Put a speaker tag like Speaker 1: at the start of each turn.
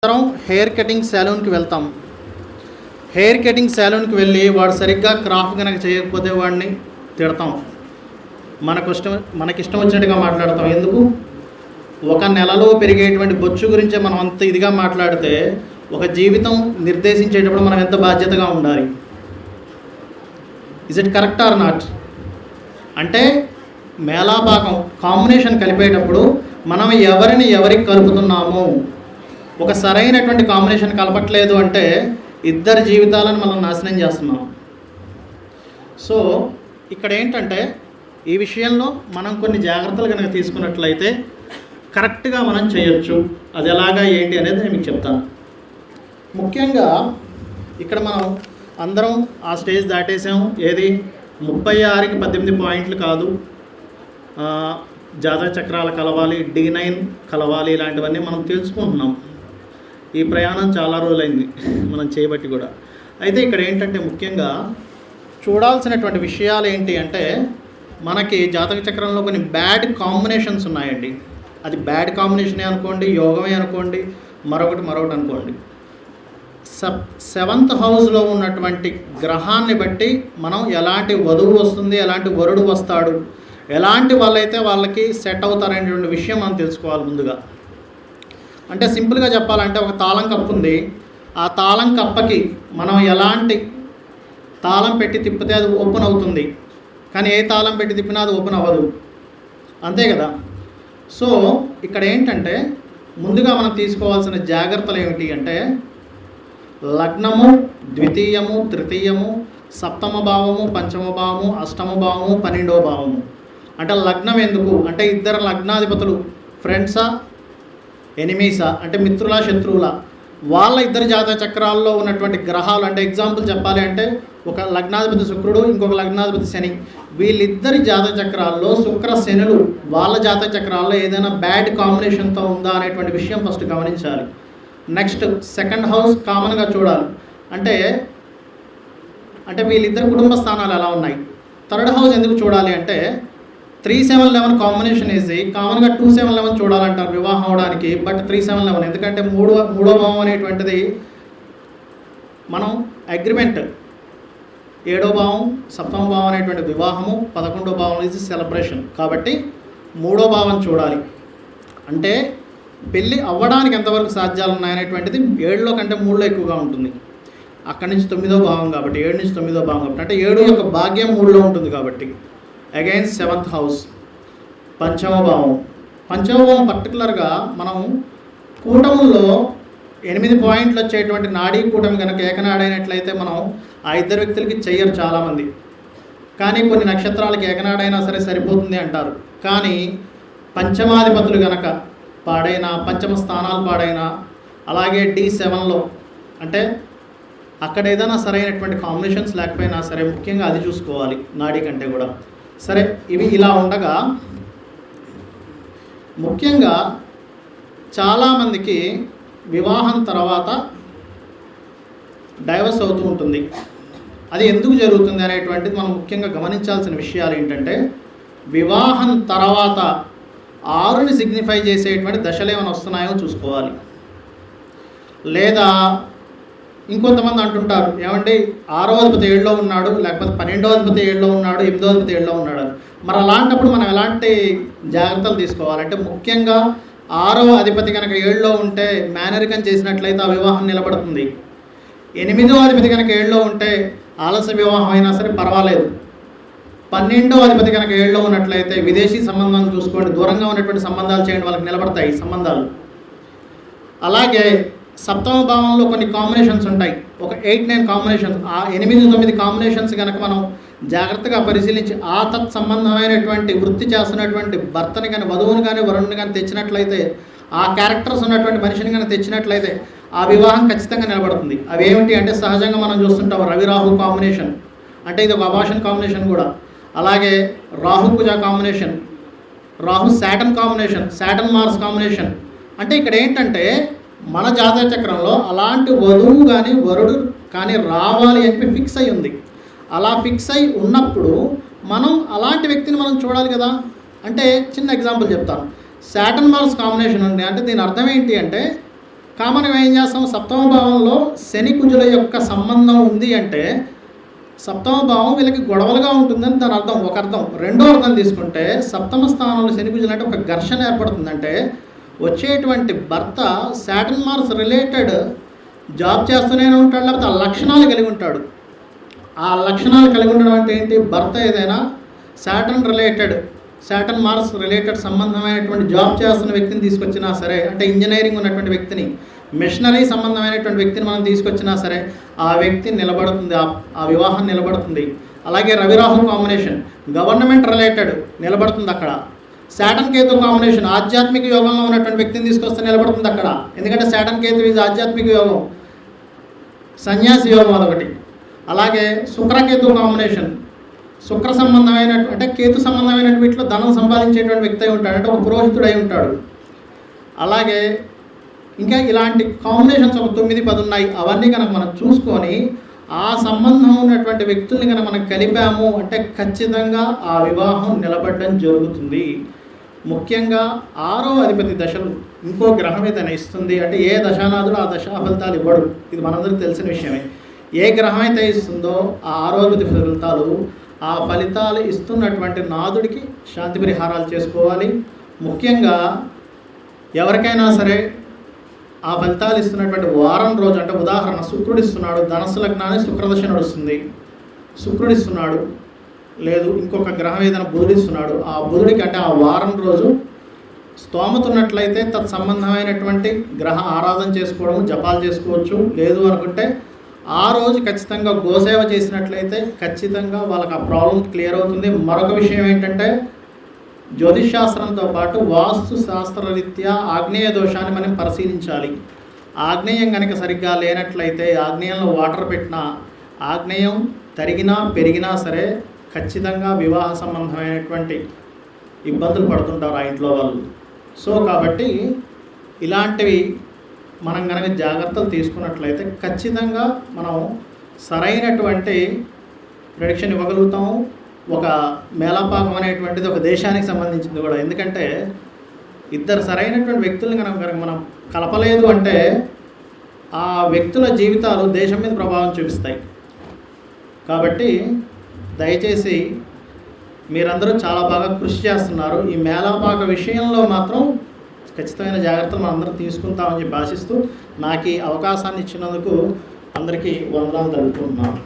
Speaker 1: అందరం hair cutting సెలూన్కి వెళ్తాం. Hair cutting సెలూన్కి వెళ్ళి వాడు సరిగ్గా క్రాఫ్ కనుక చేయకపోతే వాడిని తిడతాం. మనకిష్టం వచ్చినట్టుగా మాట్లాడతాం. ఎందుకు? ఒక నెలలో పెరిగేటువంటి బొచ్చు గురించే మనం అంత ఇదిగా మాట్లాడితే ఒక జీవితం నిర్దేశించేటప్పుడు మనం ఎంత బాధ్యతగా ఉండాలి? Is it correct or not? అంటే మేళాపాకం కాంబినేషన్ కలిపేటప్పుడు మనం ఎవరికి కలుపుతున్నాము? ఒక సరైనటువంటి కాంబినేషన్ కలపట్లేదు అంటే ఇద్దరి జీవితాలను మనం నాశనం చేస్తున్నాం. సో ఇక్కడ ఏంటంటే ఈ విషయంలో మనం కొన్ని జాగ్రత్తలు కనుక తీసుకున్నట్లయితే కరెక్ట్గా మనం చేయొచ్చు. అది ఎలాగా ఏంటి అనేది నేను మీకు చెప్తాను. ముఖ్యంగా ఇక్కడ మనం అందరం ఆ స్టేజ్ దాటేసాం. ఏది 36కి 18 పాయింట్లు కాదు, జాతక చక్రాలు కలవాలి, D9 కలవాలి, ఇలాంటివన్నీ మనం తెలుసుకుంటున్నాం. ఈ ప్రయాణం చాలా రోజులైంది మనం చేయబట్టి కూడా. అయితే ఇక్కడ ఏంటంటే ముఖ్యంగా చూడాల్సినటువంటి విషయాలు ఏంటి అంటే మనకి జాతక చక్రంలో కొన్ని బ్యాడ్ కాంబినేషన్స్ ఉన్నాయండి. అది బ్యాడ్ కాంబినేషనే అనుకోండి, యోగమే అనుకోండి, మరొకటి అనుకోండి. 7th హౌస్లో ఉన్నటువంటి గ్రహాన్ని బట్టి మనం ఎలాంటి వధువు వస్తుంది, ఎలాంటి వరుడు వస్తాడు, ఎలాంటి వాళ్ళైతే వాళ్ళకి సెట్ అవుతారనేటువంటి విషయం మనం తెలుసుకోవాలి ముందుగా. అంటే సింపుల్గా చెప్పాలంటే ఒక తాళం కప్పు ఉంది. ఆ తాళం కప్పకి మనం ఎలాంటి తాళం పెట్టి తిప్పితే అది ఓపెన్ అవుతుంది, కానీ ఏ తాళం పెట్టి తిప్పినా అది ఓపెన్ అవ్వదు, అంతే కదా? సో ఇక్కడ ఏంటంటే ముందుగా మనం తీసుకోవాల్సిన జాగ్రత్తలు ఏమిటి అంటే లగ్నము, ద్వితీయము, తృతీయము, సప్తమ భావము, పంచమ భావము, అష్టమ భావము, 12వ భావము. అంటే లగ్నం ఎందుకు అంటే ఇద్దరు లగ్నాధిపతులు ఫ్రెండ్సా, ఎనిమీసా, అంటే మిత్రుల, శత్రువుల, వాళ్ళ ఇద్దరు జాతక చక్రాల్లో ఉన్నటువంటి గ్రహాలు. అంటే ఎగ్జాంపుల్ చెప్పాలి అంటే ఒక లగ్నాధిపతి శుక్రుడు, ఇంకొక లగ్నాధిపతి శని, వీళ్ళిద్దరి జాతక చక్రాల్లో శుక్ర శనులు వాళ్ళ జాతక చక్రాల్లో ఏదైనా బ్యాడ్ కాంబినేషన్తో ఉందా అనేటువంటి విషయం ఫస్ట్ గమనించాలి. నెక్స్ట్ 2nd హౌస్ కామన్గా చూడాలి. అంటే వీళ్ళిద్దరు కుటుంబ స్థానాలు ఎలా ఉన్నాయి. 3rd హౌస్ ఎందుకు చూడాలి అంటే 3-7-11 కాంబినేషన్ ఈజీ. కామన్గా 2-7-11 చూడాలంటారు వివాహం అవడానికి. బట్ 3-7-11 ఎందుకంటే మూడో భావం అనేటువంటిది మనం అగ్రిమెంట్. 7వ భావం, సప్తమ భావం అనేటువంటి వివాహము, 11వ భావం ఈజ్ సెలబ్రేషన్. కాబట్టి 3వ భావం చూడాలి. అంటే పెళ్ళి అవ్వడానికి ఎంతవరకు సాధ్యాలు ఉన్నాయనేటువంటిది 7లో కంటే 3లో ఎక్కువగా ఉంటుంది. అక్కడి నుంచి 9వ భావం కాబట్టి 7 నుంచి 9వ భావం కాబట్టి అంటే 7 యొక్క భాగ్యం 3లో ఉంటుంది కాబట్టి అగైన్ 7th హౌస్, పంచమ భావం. పర్టికులర్గా మనం కూటముల్లో 8 పాయింట్లు వచ్చేటువంటి నాడీ కూటమి కనుక ఏకనాడైనట్లయితే మనం ఆ ఇద్దరు వ్యక్తులకి చెయ్యరు చాలామంది. కానీ కొన్ని నక్షత్రాలకి ఏకనాడైనా సరే సరిపోతుంది అంటారు. కానీ పంచమాధిపతులు కనుక పాడైనా, పంచమ స్థానాలు పాడైనా, అలాగే D7లో అంటే అక్కడ ఏదైనా సరైనటువంటి కాంబినేషన్స్ లేకపోయినా సరే ముఖ్యంగా అది చూసుకోవాలి నాడీ కంటే కూడా. సరే, ఇవి ఇలా ఉండగా ముఖ్యంగా చాలామందికి వివాహం తర్వాత డైవర్స్ అవుతూ ఉంటుంది. అది ఎందుకు జరుగుతుంది అనేటువంటిది మనం ముఖ్యంగా గమనించాల్సిన విషయాలు ఏంటంటే వివాహం తర్వాత 6ని సిగ్నిఫై చేసేటువంటి దశలు ఏమైనా వస్తున్నాయో చూసుకోవాలి. లేదా ఇంకొంతమంది అంటుంటారు ఏమంటే 6వ అధిపతి 7లో ఉన్నాడు, లేకపోతే 12వ అధిపతి 7లో ఉన్నాడు, 8వ అధిపతి 7లో ఉన్నాడు. మరి అలాంటప్పుడు మనం ఎలాంటి జాగ్రత్తలు తీసుకోవాలంటే ముఖ్యంగా 6వ అధిపతి కనుక 7లో ఉంటే మేనరికం చేసినట్లయితే ఆ వివాహం నిలబడుతుంది. 8వ అధిపతి కనుక 7లో ఉంటే ఆలస్య వివాహం అయినా సరే పర్వాలేదు. 12వ అధిపతి కనుక 7లో ఉన్నట్లయితే విదేశీ సంబంధాలు చూసుకోండి, దూరంగా ఉన్నటువంటి సంబంధాలు చేయండి, వాళ్ళకి నిలబడతాయి సంబంధాలు. అలాగే సప్తమ భావంలో కొన్ని కాంబినేషన్స్ ఉంటాయి, ఒక 8-9 కాంబినేషన్స్. ఆ 8-9 కాంబినేషన్స్ కనుక మనం జాగ్రత్తగా పరిశీలించి ఆ తత్సంబంధమైనటువంటి వృత్తి చేస్తున్నటువంటి భర్తని కానీ, వధువుని కానీ, వరుణ్ణి కానీ తెచ్చినట్లయితే, ఆ క్యారెక్టర్స్ ఉన్నటువంటి మనిషిని కానీ తెచ్చినట్లయితే ఆ వివాహం ఖచ్చితంగా నిలబడుతుంది. అవి ఏమిటి అంటే సహజంగా మనం చూస్తుంటాం రవి-రాహు కాంబినేషన్, అంటే ఇది ఒక అబార్షన్ కాంబినేషన్ కూడా. అలాగే రాహు-కుజ కాంబినేషన్, రాహు-శాటర్న్ కాంబినేషన్, శాటర్న్-మార్స్ కాంబినేషన్. అంటే ఇక్కడ ఏంటంటే మన జాతక చక్రంలో అలాంటి వధువు కానీ వరుడు కానీ రావాలి అని ఫిక్స్ అయి ఉంది. అలా ఫిక్స్ అయి ఉన్నప్పుడు మనం అలాంటి వ్యక్తిని మనం చూడాలి కదా. అంటే చిన్న ఎగ్జాంపుల్ చెప్తాను. శాటర్న్ మార్స్ కాంబినేషన్ ఉంది అంటే దీని అర్థం ఏంటి అంటే కామన్గా ఏం చేస్తాం, సప్తమ భావంలో శని కుజుల యొక్క సంబంధం ఉంది అంటే సప్తమ భావం వీళ్ళకి గొడవలుగా ఉంటుందని దాని అర్థం, ఒక అర్థం. రెండో అర్థం తీసుకుంటే సప్తమ స్థానంలో శని కుజులు అంటే ఒక ఘర్షణ ఏర్పడుతుందంటే వచ్చేటువంటి భర్త సాటర్న్ మార్స్ రిలేటెడ్ జాబ్ చేస్తూనే ఉంటాడు, లేకపోతే ఆ లక్షణాలు కలిగి ఉంటాడు. ఆ లక్షణాలు కలిగి ఉండడం అంటే ఏంటి, భర్త ఏదైనా సాటర్న్ మార్స్ రిలేటెడ్ సంబంధమైనటువంటి జాబ్ చేస్తున్న వ్యక్తిని తీసుకొచ్చినా సరే, అంటే ఇంజనీరింగ్ ఉన్నటువంటి వ్యక్తిని, మిషనరీ సంబంధమైనటువంటి వ్యక్తిని మనం తీసుకొచ్చినా సరే ఆ వ్యక్తి నిలబడుతుంది, ఆ వివాహం నిలబడుతుంది. అలాగే రవిరాహు కాంబినేషన్ గవర్నమెంట్ రిలేటెడ్ నిలబడుతుంది అక్కడ. సాటర్న్ కేతు కాంబినేషన్ ఆధ్యాత్మిక యోగంలో ఉన్నటువంటి వ్యక్తిని తీసుకొస్తే నిలబడుతుంది అక్కడ. ఎందుకంటే సాటర్న్ కేతు ఇది ఆధ్యాత్మిక యోగం, సన్యాసి యోగం అదొకటి. అలాగే శుక్రకేతు కాంబినేషన్ శుక్ర సంబంధమైన అంటే కేతు సంబంధమైన వీటిలో ధనం సంపాదించేటువంటి వ్యక్తి అయి ఉంటాడు, అంటే ఒక పురోహితుడు అయి ఉంటాడు. అలాగే ఇంకా ఇలాంటి కాంబినేషన్స్ ఒక 9-10 ఉన్నాయి. అవన్నీ కనుక మనం చూసుకొని ఆ సంబంధం ఉన్నటువంటి వ్యక్తుల్ని కనుక మనం కలిపాము అంటే ఖచ్చితంగా ఆ వివాహం నిలబడడం జరుగుతుంది. ముఖ్యంగా 6వ అధిపతి దశలు ఇంకో గ్రహం ఏదైనా ఇస్తుంది అంటే ఏ దశానాథుడు ఆ దశా ఫలితాలు ఇవ్వడు, ఇది మనందరికీ తెలిసిన విషయమే. ఏ గ్రహం అయితే ఇస్తుందో ఆ 6వ అధిపతి ఫలితాలు, ఆ ఫలితాలు ఇస్తున్నటువంటి నాథుడికి శాంతి పరిహారాలు చేసుకోవాలి. ముఖ్యంగా ఎవరికైనా సరే ఆ ఫలితాలు ఇస్తున్నటువంటి వారం రోజు అంటే ఉదాహరణ శుక్రుడు ఇస్తున్నాడు, ధనస్సు లగ్నాన్ని శుక్రదశ నడుస్తుంది, శుక్రుడు ఇస్తున్నాడు, లేదు ఇంకొక గ్రహం ఏదైనా బుధుడు ఇస్తున్నాడు, ఆ బుధుడికి అంటే ఆ వారం రోజు స్తోమత ఉన్నట్లయితే తత్సంబంధమైనటువంటి గ్రహ ఆరాధన చేసుకోవడం, జపాలు చేసుకోవచ్చు. లేదు అనుకుంటే ఆ రోజు ఖచ్చితంగా గోసేవ చేసినట్లయితే ఖచ్చితంగా వాళ్ళకి ఆ ప్రాబ్లం క్లియర్ అవుతుంది. మరొక విషయం ఏంటంటే జ్యోతిష్ శాస్త్రంతో పాటు వాస్తు శాస్త్రరీత్యా ఆగ్నేయ దోషాన్ని మనం పరిశీలించాలి. ఆగ్నేయం కనుక సరిగ్గా లేనట్లయితే ఆగ్నేయంలో వాటర్ పెట్టినా, ఆగ్నేయం తరిగినా పెరిగినా సరే ఖచ్చితంగా వివాహ సంబంధమైనటువంటి ఇబ్బందులు పడుతుంటారు ఆ ఇంట్లో వాళ్ళు. సో కాబట్టి ఇలాంటివి మనం కనుక జాగ్రత్తలు తీసుకున్నట్లయితే ఖచ్చితంగా మనం సరైనటువంటి ప్రెడిక్షన్ ఇవ్వగలుగుతాము. ఒక మేళపాకం అనేటువంటిది ఒక దేశానికి సంబంధించింది కూడా. ఎందుకంటే ఇద్దరు సరైనటువంటి వ్యక్తులను కనుక మనం కలపలేదు అంటే ఆ వ్యక్తుల జీవితాలు దేశం మీద ప్రభావం చూపిస్తాయి. కాబట్టి దయచేసి మీరందరూ చాలా బాగా కృషి చేస్తున్నారు. ఈ మేళపాక విషయంలో మాత్రం ఖచ్చితమైన జాగ్రత్తలు మనం అందరం తీసుకుంటామని చెప్పి ఆశిస్తూ నాకు ఈ అవకాశాన్ని ఇచ్చినందుకు అందరికీ వందనాలు తెలుపుకుంటున్నాను.